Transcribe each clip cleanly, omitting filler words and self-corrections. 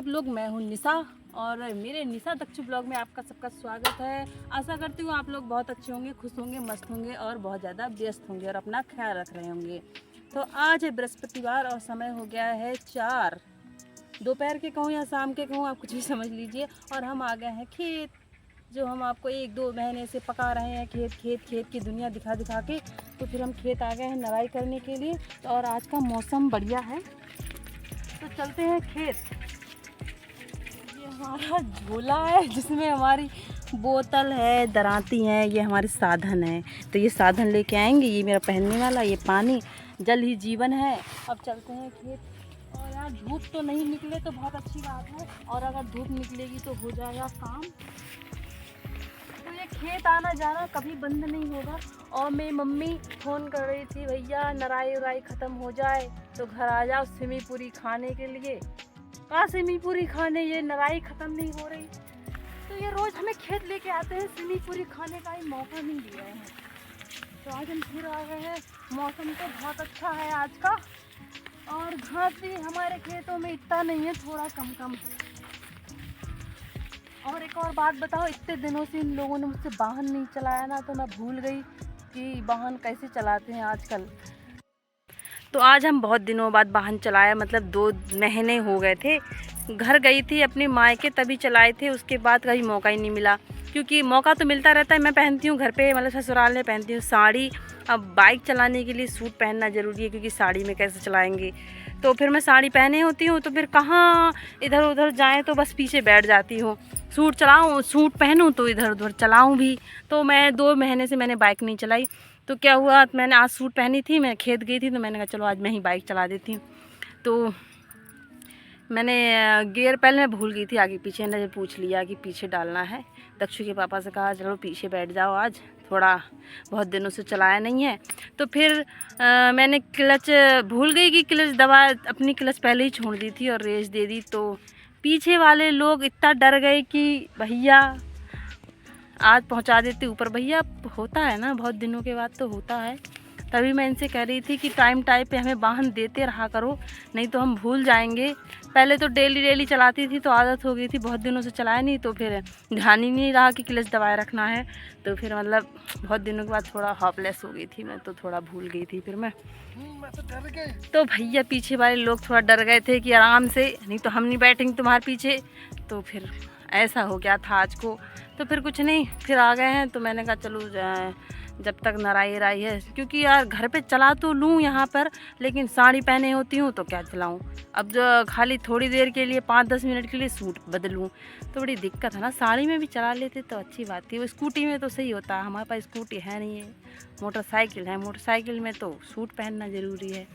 सब लोग। मैं हूँ निशा और मेरे निशा दक्षु ब्लॉग में आपका सबका स्वागत है। आशा करती हूँ आप लोग बहुत अच्छे होंगे, खुश होंगे, मस्त होंगे और बहुत ज़्यादा व्यस्त होंगे और अपना ख्याल रख रहे होंगे। तो आज है बृहस्पतिवार और समय हो गया है 4 दोपहर के कहूँ या शाम के कहूँ, आप कुछ भी समझ लीजिए। और हम आ गए हैं खेत, जो हम आपको 1-2 महीने से पका रहे हैं। खेत की दुनिया दिखा दिखा के तो फिर हम खेत आ गए हैं नराई करने के लिए। तो और आज का मौसम बढ़िया है तो चलते हैं खेत। ये हमारा झोला है जिसमें हमारी बोतल है, दराती हैं, ये हमारे साधन है। तो ये साधन लेके आएंगे, ये मेरा पहनने वाला, ये पानी, जल ही जीवन है। अब चलते हैं खेत। और यार धूप तो नहीं निकले तो बहुत अच्छी बात है, और अगर धूप निकलेगी तो हो जाएगा काम। तो ये खेत आना जाना कभी बंद नहीं होगा। और मेरी मम्मी फ़ोन कर रही थी, भैया नराई उराई ख़त्म हो जाए तो घर आ जाओ सिमी पूरी खाने के लिए। कहाँ सिमी पूरी खाने, ये नराई ख़त्म नहीं हो रही। तो ये रोज़ हमें खेत लेके आते हैं, सिमी पूरी खाने का ही मौका नहीं दे रहे हैं। तो आज हम फिर आ गए हैं। मौसम तो बहुत अच्छा है आज का, और घास भी हमारे खेतों में इतना नहीं है, थोड़ा कम कम है। और एक और बात बताओ, इतने दिनों से इन लोगों ने मुझसे वाहन नहीं चलाया ना, तो मैं भूल गई कि वाहन कैसे चलाते हैं आजकल। तो आज हम बहुत दिनों बाद वाहन चलाया, मतलब 2 महीने हो गए थे। घर गई थी अपनी मायके तभी चलाए थे, उसके बाद कहीं मौका ही नहीं मिला। क्योंकि मौका तो मिलता रहता है, मैं पहनती हूँ घर पे, मतलब ससुराल में पहनती हूँ साड़ी। अब बाइक चलाने के लिए सूट पहनना ज़रूरी है, क्योंकि साड़ी में कैसे चलाएंगे। तो फिर मैं साड़ी पहने होती हूँ, तो फिर कहाँ इधर उधर जाएँ तो बस पीछे बैठ जाती हूँ। सूट चलाऊँ, सूट पहनूँ तो इधर उधर चलाऊँ भी। तो मैं 2 महीने से मैंने बाइक नहीं चलाई। तो क्या हुआ, मैंने आज सूट पहनी थी, मैं खेत गई थी, तो मैंने कहा चलो आज मैं ही बाइक चला देती हूँ। तो मैंने गियर पहले मैं भूल गई थी, आगे पीछे ने पूछ लिया कि पीछे डालना है। दक्षु के पापा से कहा चलो पीछे बैठ जाओ, आज थोड़ा बहुत दिनों से चलाया नहीं है। तो फिर मैंने क्लच भूल गई कि क्लच दबा, अपनी क्लच पहले ही छोड़ दी थी और रेस दे दी। तो पीछे वाले लोग इतना डर गए कि भैया आज पहुंचा देते ऊपर। भैया होता है ना, बहुत दिनों के बाद तो होता है। तभी मैं इनसे कह रही थी कि टाइम पे हमें वाहन देते रहा करो, नहीं तो हम भूल जाएंगे। पहले तो डेली चलाती थी तो आदत हो गई थी, बहुत दिनों से चलाया नहीं तो फिर ध्यान ही नहीं रहा कि क्लच दबाए रखना है। तो फिर मतलब बहुत दिनों के बाद थोड़ा हॉपलेस हो गई थी मैं, तो थोड़ा भूल गई थी फिर मैं तो डर गए। तो भैया पीछे वाले लोग थोड़ा डर गए थे कि आराम से, नहीं तो हम नहीं बैठेंगे तुम्हारे पीछे। तो फिर ऐसा हो गया था आज को। तो फिर कुछ नहीं, फिर आ गए हैं। तो मैंने कहा चलो जब तक नराई राई है, क्योंकि यार घर पे चला तो लूँ यहाँ पर, लेकिन साड़ी पहने होती हूँ तो क्या चलाऊँ। अब जो खाली थोड़ी देर के लिए 5-10 मिनट के लिए सूट बदलूँ तो बड़ी दिक्कत है ना। साड़ी में भी चला लेते तो अच्छी बात थी। वो स्कूटी में तो सही होता, हमारे पास स्कूटी है नहीं है, मोटरसाइकिल है। मोटरसाइकिल में तो सूट पहनना ज़रूरी है।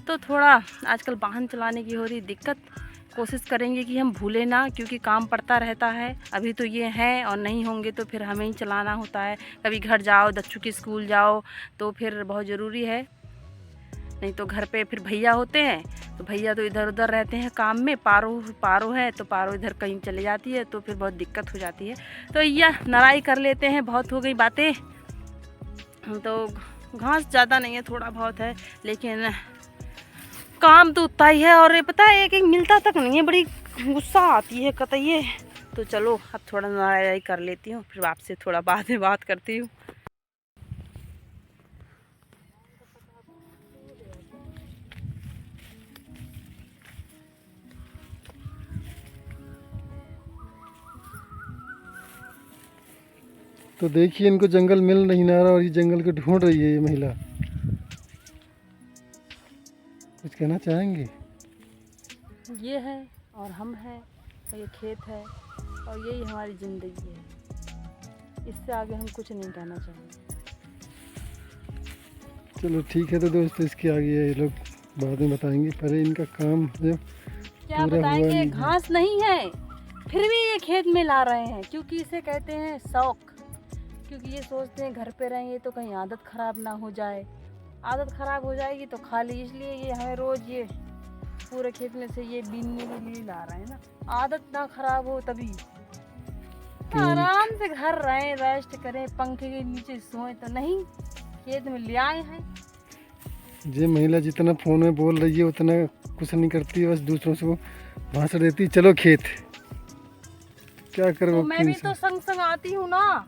तो थोड़ा आजकल वाहन चलाने की हो रही दिक्कत। कोशिश करेंगे कि हम भूलें ना, क्योंकि काम पड़ता रहता है। अभी तो ये हैं और नहीं होंगे तो फिर हमें ही चलाना होता है। कभी घर जाओ, दक्षु की स्कूल जाओ, तो फिर बहुत ज़रूरी है। नहीं तो घर पे फिर भैया होते हैं, तो भैया तो इधर उधर रहते हैं काम में। पारो है तो पारो इधर कहीं चले जाती है, तो फिर बहुत दिक्कत हो जाती है। तो यह नराई कर लेते हैं, बहुत हो गई बातें। तो घास ज़्यादा नहीं है, थोड़ा बहुत है, लेकिन काम तो उतना ही है। और ये पता है कि मिलता तक नहीं है, बड़ी गुस्सा आती है कतई। तो चलो अब थोड़ा नराई कर लेती हूँ, फिर आपसे थोड़ा बाद में बात करती हूँ। तो देखिए इनको जंगल मिल नहीं ना रहा और ये जंगल को ढूंढ रही है ये महिला। कुछ कहना चाहेंगे? ये है और हम हैं और ये खेत है और यही हमारी ज़िंदगी है। इससे आगे हम कुछ नहीं कहना चाहेंगे। चलो ठीक है। तो दोस्तों इसके आगे ये लोग बाद में बताएंगे, पहले इनका काम जो क्या पूरा हुआ बताएंगे, नहीं है। घास नहीं है फिर भी ये खेत में ला रहे हैं, क्योंकि इसे कहते हैं शौक। क्योंकि ये सोचते हैं घर पे रहेंगे तो कहीं आदत ख़राब ना हो जाए। आदत ख़राब हो जाएगी तो खाली, इसलिए ये हमें रोज़ ये पूरे खेत में से ये बीनने के लिए ला रहे हैं ना। आदत ना ख़राब हो तभी। आराम से घर रहें, रेस्ट करें, पंखे के नीचे सोएं, तो नहीं, खेत में ले आए हैं। ये महिला जितना फ़ोन में बोल रही है उतना कुछ नहीं करती है, बस दूसरों से वो भाषण देती है, चलो खेत। क्या करो तो मैं भी तो संग संग आती हूँ ना।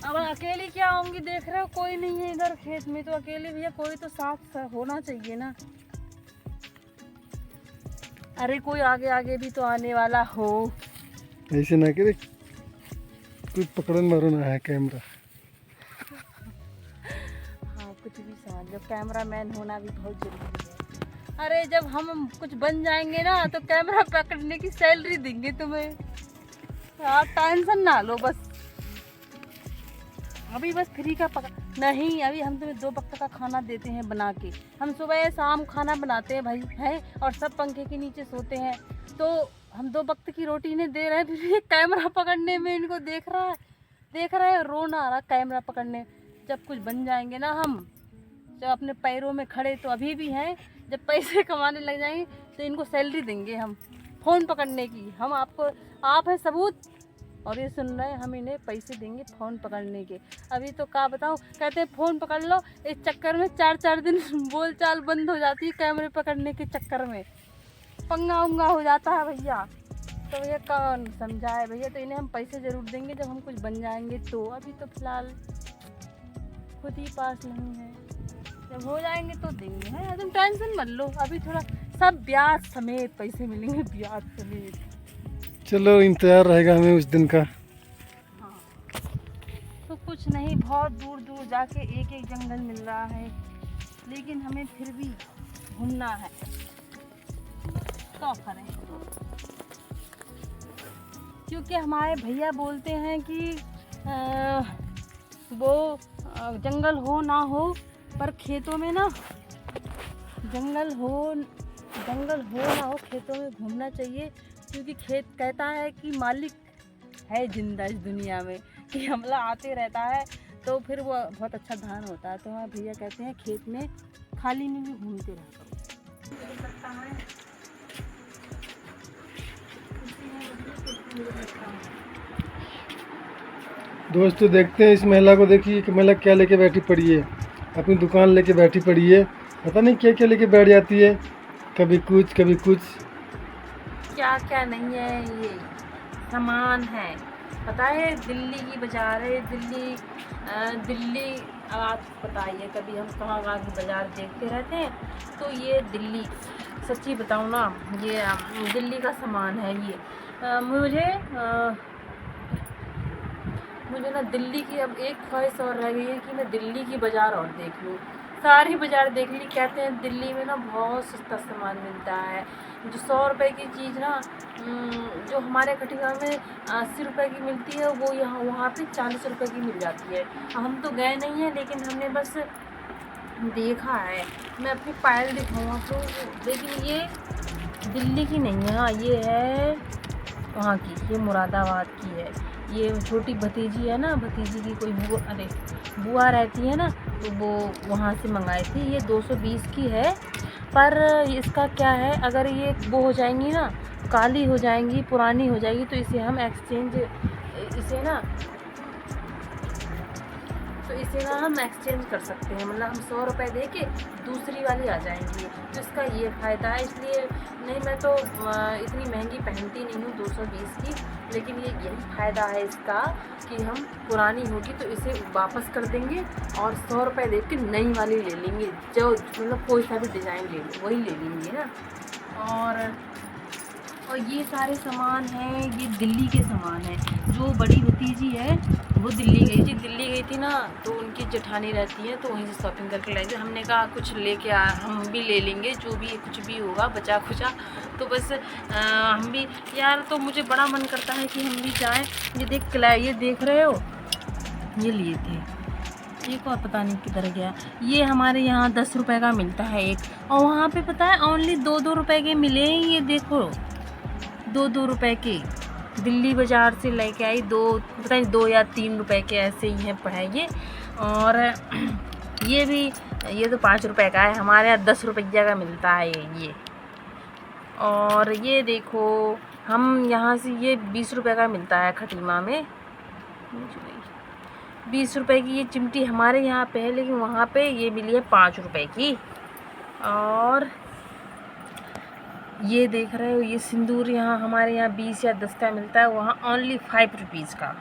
अब अकेली क्या आऊंगी, देख रहे हो कोई नहीं है इधर खेत में, तो अकेले भैया कोई तो साथ होना चाहिए ना। अरे कोई आगे आगे भी तो आने वाला हो। ऐसे ना करे, कुछ पकड़न मारो ना है कैमरा। हाँ कुछ भी समझ लो, कैमरा मैन होना भी बहुत जरूरी है। अरे जब हम कुछ बन जाएंगे ना तो कैमरा पकड़ने की सैलरी देंगे तुम्हें, आप टेंशन ना लो बस। अभी बस फ्री का नहीं, अभी हम तुम्हें 2 वक्त का खाना देते हैं बना के। हम सुबह शाम खाना बनाते हैं भाई है, और सब पंखे के नीचे सोते हैं, तो हम 2 वक्त की रोटी इन्हें दे रहे हैं, फिर ये कैमरा पकड़ने में इनको देख रहा है रोना आ रहा कैमरा पकड़ने। जब कुछ बन जाएंगे ना हम, जब अपने पैरों में खड़े, तो अभी भी हैं, जब पैसे कमाने लग जाएंगे तो इनको सैलरी देंगे हम फ़ोन पकड़ने की। हम आपको, आप है सबूत, और ये सुन रहे हैं, हम इन्हें पैसे देंगे फ़ोन पकड़ने के। अभी तो क्या बताऊँ, कहते हैं फ़ोन पकड़ लो, इस चक्कर में 4-4 दिन बोलचाल बंद हो जाती है कैमरे पकड़ने के चक्कर में, पंगा उंगा हो जाता है भैया। तो भैया कौन समझाए भैया, तो इन्हें हम पैसे ज़रूर देंगे जब हम कुछ बन जाएंगे तो। अभी तो फ़िलहाल खुद ही पास नहीं है, जब हो जाएंगे तो देंगे हैं, तुम टेंशन मत लो। अभी थोड़ा सब ब्याज समेत पैसे मिलेंगे, ब्याज समेत। चलो इंतजार रहेगा हमें उस दिन का। हाँ तो कुछ नहीं, बहुत दूर दूर जाके एक एक जंगल मिल रहा है, लेकिन हमें फिर भी घूमना है, तो करें। क्योंकि हमारे भैया बोलते हैं कि वो जंगल हो ना हो, पर खेतों में ना जंगल हो ना हो, खेतों में घूमना चाहिए। क्योंकि खेत कहता है कि मालिक है जिंदा इस दुनिया में, कि हमला आते रहता है, तो फिर वो बहुत अच्छा धान होता है। तो हमारे भैया कहते हैं खेत में खाली में भी घूमते रहो। दोस्तों देखते हैं इस महिला को, देखिए कि महिला क्या लेके बैठी पड़ी है, अपनी दुकान लेके बैठी पड़ी है, पता नहीं क्या क्या लेके बैठ जाती है, कभी कुछ कभी कुछ। क्या क्या नहीं है, ये सामान है, पता है दिल्ली की बाज़ार है, दिल्ली। अब आप बताइए, कभी हम कहाँ कहाँ की बाज़ार देखते रहते हैं, तो ये दिल्ली, सच्ची बताऊँ ना, ये दिल्ली का सामान है ये। मुझे ना दिल्ली की अब एक ख्वाहिश और रह गई है कि मैं दिल्ली की बाज़ार और देख लूँ। सारी बाज़ार देख ली, कहते हैं दिल्ली में ना बहुत सस्ता सामान मिलता है। जो 100 रुपए की चीज़ ना, जो हमारे कटिहार में 80 रुपए की मिलती है, वो वहाँ पे 40 रुपए की मिल जाती है। हम तो गए नहीं हैं, लेकिन हमने बस देखा है। मैं अपनी पायल दिखाऊँ आपको, लेकिन ये दिल्ली की नहीं है, हाँ ये है वहाँ की, ये मुरादाबाद की है। ये छोटी भतीजी है ना, भतीजी की कोई बुआ रहती है ना, तो वो वहाँ से मंगाई थी। ये 220 की है, पर इसका क्या है, अगर ये वो हो जाएंगी ना, काली हो जाएंगी, पुरानी हो जाएगी, तो इसे हम हम एक्सचेंज कर सकते हैं। मतलब हम 100 रुपये दे के दूसरी वाली आ जाएंगी, तो इसका ये फ़ायदा है। इसलिए नहीं, मैं तो इतनी महंगी पहनती नहीं हूँ 220 की, लेकिन ये यही फ़ायदा है इसका कि हम पुरानी होगी तो इसे वापस कर देंगे और 100 रुपये दे के नई वाली ले लेंगे, जो मतलब कोई सा भी डिज़ाइन ले लो वही ले लेंगे ना। और ये सारे सामान हैं, ये दिल्ली के सामान हैं। जो बड़ी भतीजी है वो दिल्ली गई थी ना, तो उनकी जेठानी रहती है, तो वहीं से शॉपिंग करके लाई थी। हमने कहा कुछ लेके हम भी ले लेंगे, जो भी कुछ भी होगा बचा खुचा, तो बस हम भी यार, तो मुझे बड़ा मन करता है कि हम भी जाएं। ये देख रहे हो, ये लिए थे, एक और पता नहीं किधर गया। ये हमारे यहाँ 10 रुपए का मिलता है एक, और वहाँ पे पता है ओनली 2-2 रुपए के मिले। ये देखो 2-2 रुपए के, दिल्ली बाज़ार से लेके आई, पता नहीं 2 या 3 रुपए के ऐसे ही हैं ये। और ये तो 5 रुपए का है, हमारे यहाँ 10 रुपया का मिलता है ये। और ये देखो, हम यहाँ से ये 20 रुपए का मिलता है खटीमा में। 20 रुपए की ये चिमटी हमारे यहाँ पे है, लेकिन वहाँ पे ये मिली है 5 रुपए की। और ये देख रहे हो ये सिंदूर यहाँ हमारे यहाँ 20 या 10 का मिलता है, वहाँ ओनली 5 रुपीज़ का।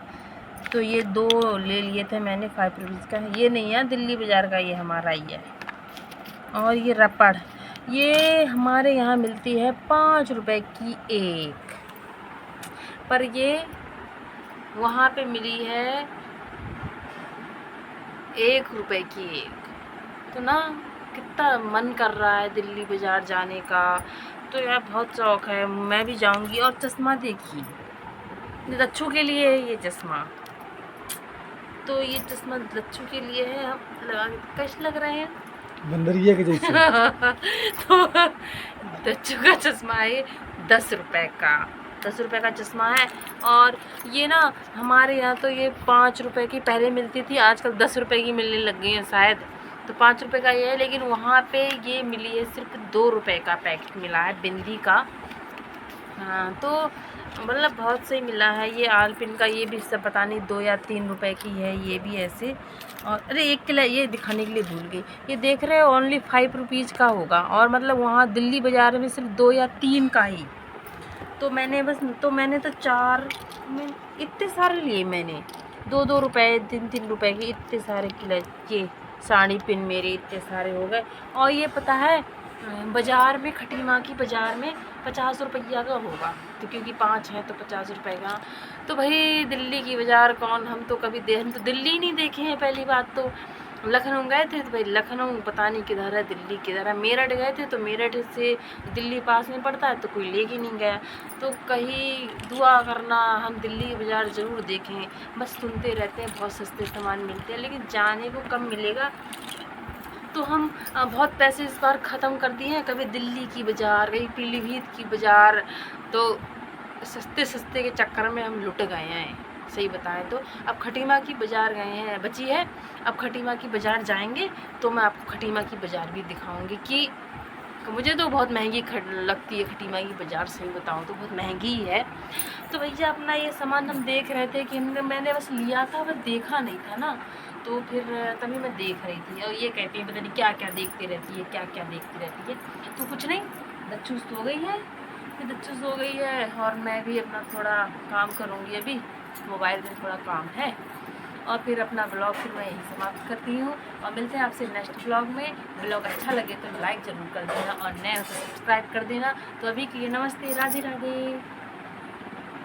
तो ये 2 ले लिए थे मैंने 5 रुपीज़ का। ये नहीं है दिल्ली बाज़ार का, ये हमारा ही है। और ये रबड़ ये हमारे यहाँ मिलती है 5 रुपए की एक, पर ये वहाँ पे मिली है 1 रुपए की एक। तो ना कितना मन कर रहा है दिल्ली बाज़ार जाने का, तो यार बहुत शौक़ है, मैं भी जाऊंगी। और चश्मा देखिए, ये लच्छू के लिए है ये चश्मा, तो ये चश्मा लच्छू के लिए है। हम लगा के कैसे लग रहे हैं बंदरिया के जैसे। तो लच्छू का चश्मा है 10 रुपए का, 10 रुपए का चश्मा है। और ये ना हमारे यहाँ तो ये 5 रुपए की पहले मिलती थी, आजकल 10 रुपए की मिलने लग गई है शायद। तो 5 रुपए का ये है, लेकिन वहाँ पे ये मिली है सिर्फ 2 रुपए का पैकेट मिला है बिंदी का। हाँ, तो मतलब बहुत सही मिला है। ये आलपिन का ये भी सब पता नहीं 2 या 3 रुपए की है, ये भी ऐसे। और अरे एक किलो ये दिखाने के लिए भूल गई, ये देख रहे हो ओनली 5 रुपीज़ का होगा, और मतलब वहाँ दिल्ली बाज़ार में सिर्फ 2 या 3 का ही। तो मैंने तो 4 में इतने सारे लिए मैंने, 2-2 रुपए 3-3 रुपए के इतने सारे किलो। ये साड़ी पिन मेरे इतने सारे हो गए। और ये पता है बाज़ार में खटीमा की बाज़ार में 50 रुपया का होगा, तो क्योंकि 5 है तो 50 रुपये का। तो भाई दिल्ली की बाज़ार कौन, हम तो दिल्ली ही नहीं देखे हैं। पहली बात तो लखनऊ गए थे, तो भाई लखनऊ पता नहीं किधर है, दिल्ली किधर है। मेरठ गए थे तो मेरठ से दिल्ली पास में पड़ता है, तो कोई लेके नहीं गया। तो कहीं दुआ करना हम दिल्ली की बाज़ार ज़रूर देखें, बस सुनते रहते हैं बहुत सस्ते सामान मिलते हैं, लेकिन जाने को कम मिलेगा। तो हम बहुत पैसे इस बार ख़त्म कर दिए हैं, कभी दिल्ली की बाज़ार, कभी पीलीभीत की बाज़ार, तो सस्ते सस्ते के चक्कर में हम लुट गए हैं सही बताएं तो। अब खटीमा की बाज़ार गए हैं, बची है, अब खटीमा की बाज़ार जाएंगे तो मैं आपको खटीमा की बाज़ार भी दिखाऊंगी कि मुझे तो बहुत महंगी लगती है खटीमा की बाज़ार, सही बताऊं तो बहुत महंगी है। तो भैया अपना ये सामान हम देख रहे थे कि मैंने बस लिया था, बस देखा नहीं था ना, तो फिर तभी मैं देख रही थी। और ये कहती है पता नहीं क्या क्या देखती रहती है, क्या क्या देखती रहती है। तो कुछ नहीं, दच्चू सो गई है, दच्चू सो गई है, और मैं भी अपना थोड़ा काम करूँगी, अभी मोबाइल में थोड़ा काम है। और फिर अपना ब्लॉग फिर मैं यहीं समाप्त करती हूँ, और मिलते हैं आपसे नेक्स्ट ब्लॉग में। ब्लॉग अच्छा लगे तो लाइक ज़रूर कर देना, और नए हो तो सब्सक्राइब कर देना। तो अभी के लिए नमस्ते, राधे राधे।